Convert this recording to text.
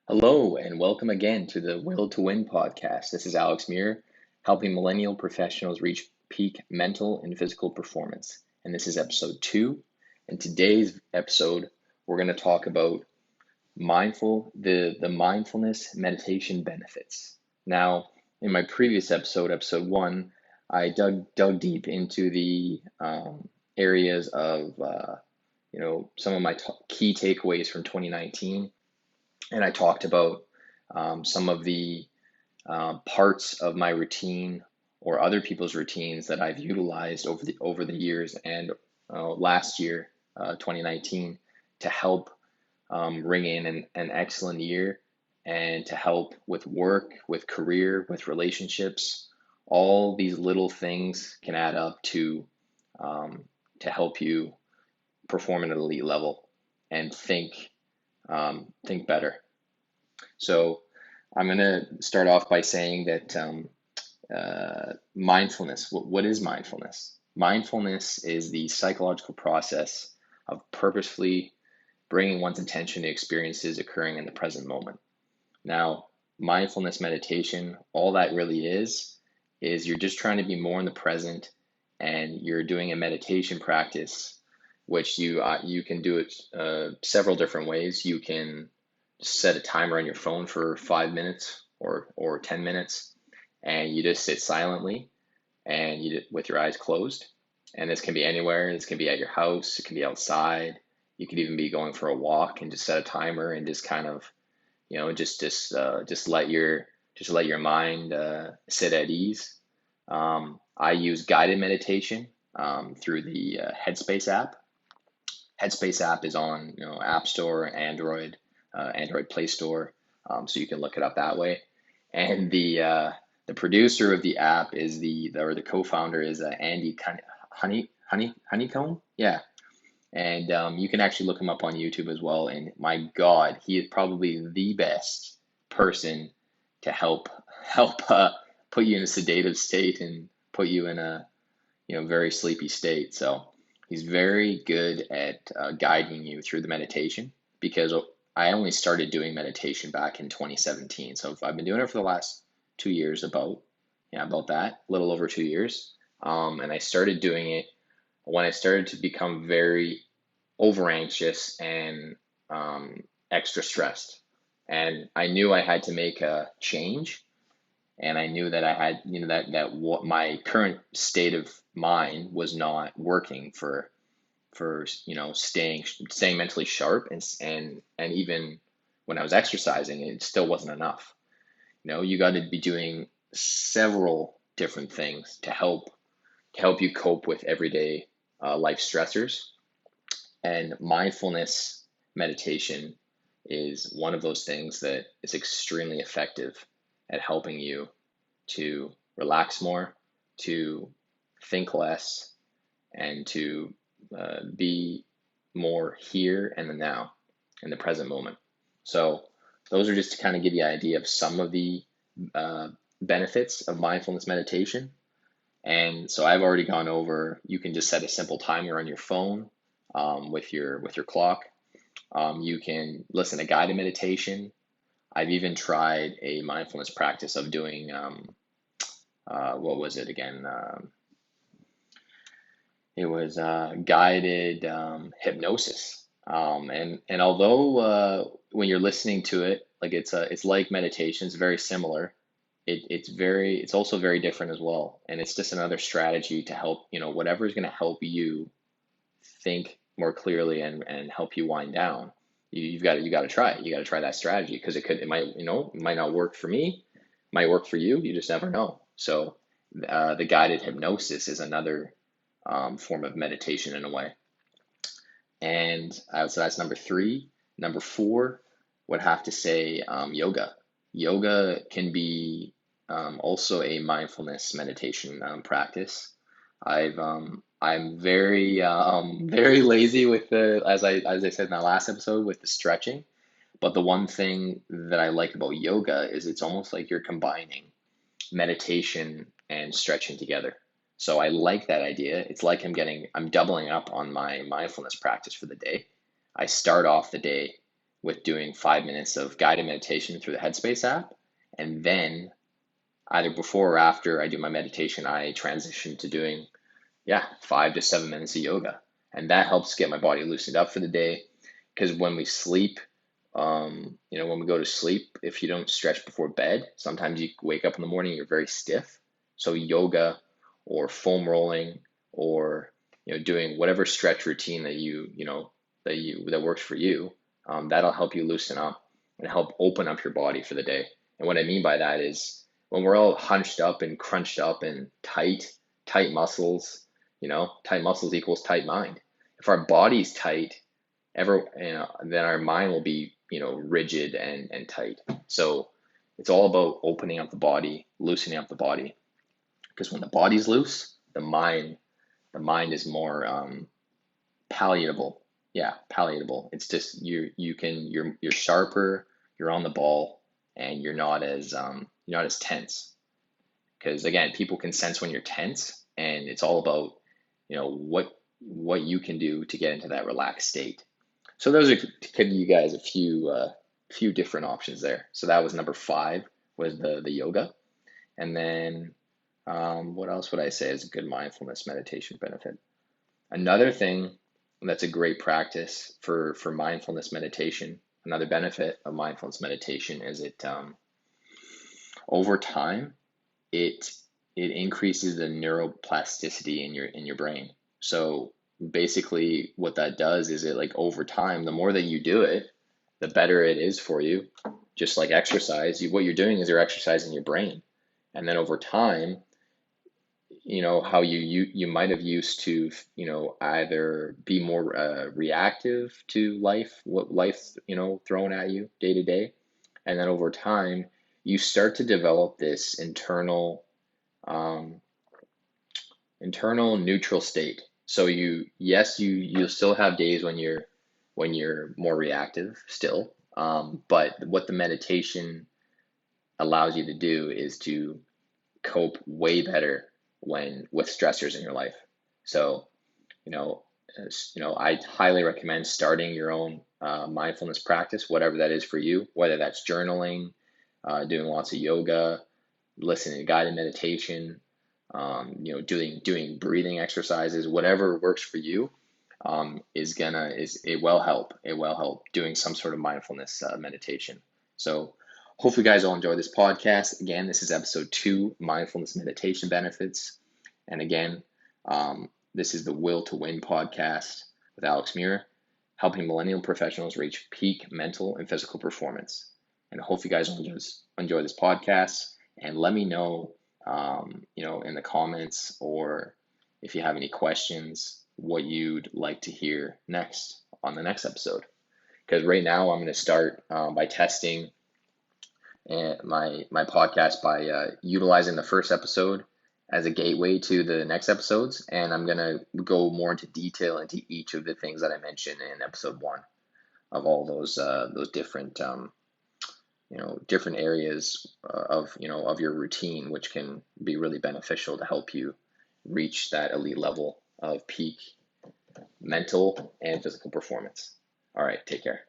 Hello, and welcome again to the Will to Win podcast. This is Alex Muir, helping millennial professionals reach peak mental and physical performance. And this is episode 2. In today's episode, we're going to talk about the mindfulness meditation benefits. Now, in my previous episode 1, I dug deep into the areas of some of my key takeaways from 2019, and I talked about some of the parts of my routine or other people's routines that I've utilized over the years and last year, 2019, to help ring in an excellent year and to help with work, with career, with relationships. All these little things can add up to help you perform at an elite level and think better. So I'm going to start off by saying that mindfulness, what is mindfulness? Mindfulness is the psychological process of purposefully bringing one's attention to experiences occurring in the present moment. Now, mindfulness meditation, all that really is you're just trying to be more in the present, and you're doing a meditation practice, which you can do it several different ways. You can set a timer on your phone for 5 minutes or 10 minutes, and you just sit silently and with your eyes closed. And this can be anywhere. This can be at your house. It can be outside. You could even be going for a walk and just set a timer and just kind of, just let your mind sit at ease. I use guided meditation through the Headspace app. Headspace app is on App Store, Android Play Store, so you can look it up that way. And the producer of the app is the co-founder is Andy Honeycomb, yeah. And you can actually look him up on YouTube as well. And my God, he is probably the best person to help put you in a sedative state and put you in a very sleepy state. So he's very good at guiding you through the meditation, because I only started doing meditation back in 2017. So I've been doing it for the last 2 years, about that, a little over 2 years. And I started doing it when I started to become very over anxious and extra stressed. And I knew I had to make a change, and I knew that I had, that what my current state of mind was not working for staying mentally sharp, and even when I was exercising, it still wasn't enough. You got to be doing several different things to help you cope with everyday life stressors. And mindfulness meditation is one of those things that is extremely effective at helping you to relax more, to think less, and to be more here and the now, in the present moment. So those are just to kind of give you an idea of some of the benefits of mindfulness meditation. And so I've already gone over, you can just set a simple timer on your phone with your clock. You can listen to guided meditation. I've even tried a mindfulness practice of doing, what was it again? It was guided hypnosis. And although when you're listening to it, like it's like meditation, it's very similar. It's also very different as well. And it's just another strategy to help, whatever is going to help you think more clearly and help you wind down. You got to try it. You got to try that strategy, because it might not work for me, might work for you. You just never know. So the guided hypnosis is another form of meditation in a way. And so that's number 3. Number 4 would have to say yoga. Yoga can be also a mindfulness meditation practice. I'm very very lazy with as I said in that last episode, with the stretching. But the one thing that I like about yoga is it's almost like you're combining meditation and stretching together. So I like that idea. It's like I'm doubling up on my mindfulness practice for the day. I start off the day with doing 5 minutes of guided meditation through the Headspace app. And then either before or after I do my meditation, I transition to doing, 5 to 7 minutes of yoga. And that helps get my body loosened up for the day. Because when we sleep, when we go to sleep, if you don't stretch before bed, sometimes you wake up in the morning, you're very stiff. So yoga or foam rolling or doing whatever stretch routine that works for you, that'll help you loosen up and help open up your body for the day. And what I mean by that is when we're all hunched up and crunched up and tight muscles, tight muscles equals tight mind. If our body's tight, then our mind will be, rigid and tight. So it's all about opening up the body, loosening up the body. Because when the body's loose, the mind is more palatable. Yeah, palatable. It's just you're sharper, you're on the ball, and you're not as tense. Because again, people can sense when you're tense, and it's all about what you can do to get into that relaxed state. So those are to give you guys a few different options there. So that was number 5 was the yoga, and then what else would I say is a good mindfulness meditation benefit? Another thing that's a great practice for mindfulness meditation. Another benefit of mindfulness meditation is it over time it increases the neuroplasticity in your brain. So basically what that does is it, like, over time, the more that you do it, the better it is for you. Just like exercise, what you're doing is you're exercising your brain. And then over time, how you might have used to, either be more reactive to life, what life's, thrown at you day to day. And then over time, you start to develop this internal neutral state. So you'll still have days when you're more reactive still. But what the meditation allows you to do is to cope way better with stressors in your life. So, I highly recommend starting your own mindfulness practice, whatever that is for you, whether that's journaling, doing lots of yoga, listening to guided meditation, doing breathing exercises, whatever works for you, it will help. It will help doing some sort of mindfulness meditation. So hopefully you guys all enjoy this podcast. Again, this is episode 2, mindfulness meditation benefits. And again, this is the Will to Win podcast with Alex Muir, helping millennial professionals reach peak mental and physical performance. And I hope you guys enjoy this podcast, and let me know, in the comments, or if you have any questions, what you'd like to hear next on the next episode. Because right now I'm going to start by testing my podcast by utilizing the first episode as a gateway to the next episodes, and I'm going to go more into detail into each of the things that I mentioned in episode 1 of all those different different areas of your routine, which can be really beneficial to help you reach that elite level of peak mental and physical performance. All right, take care.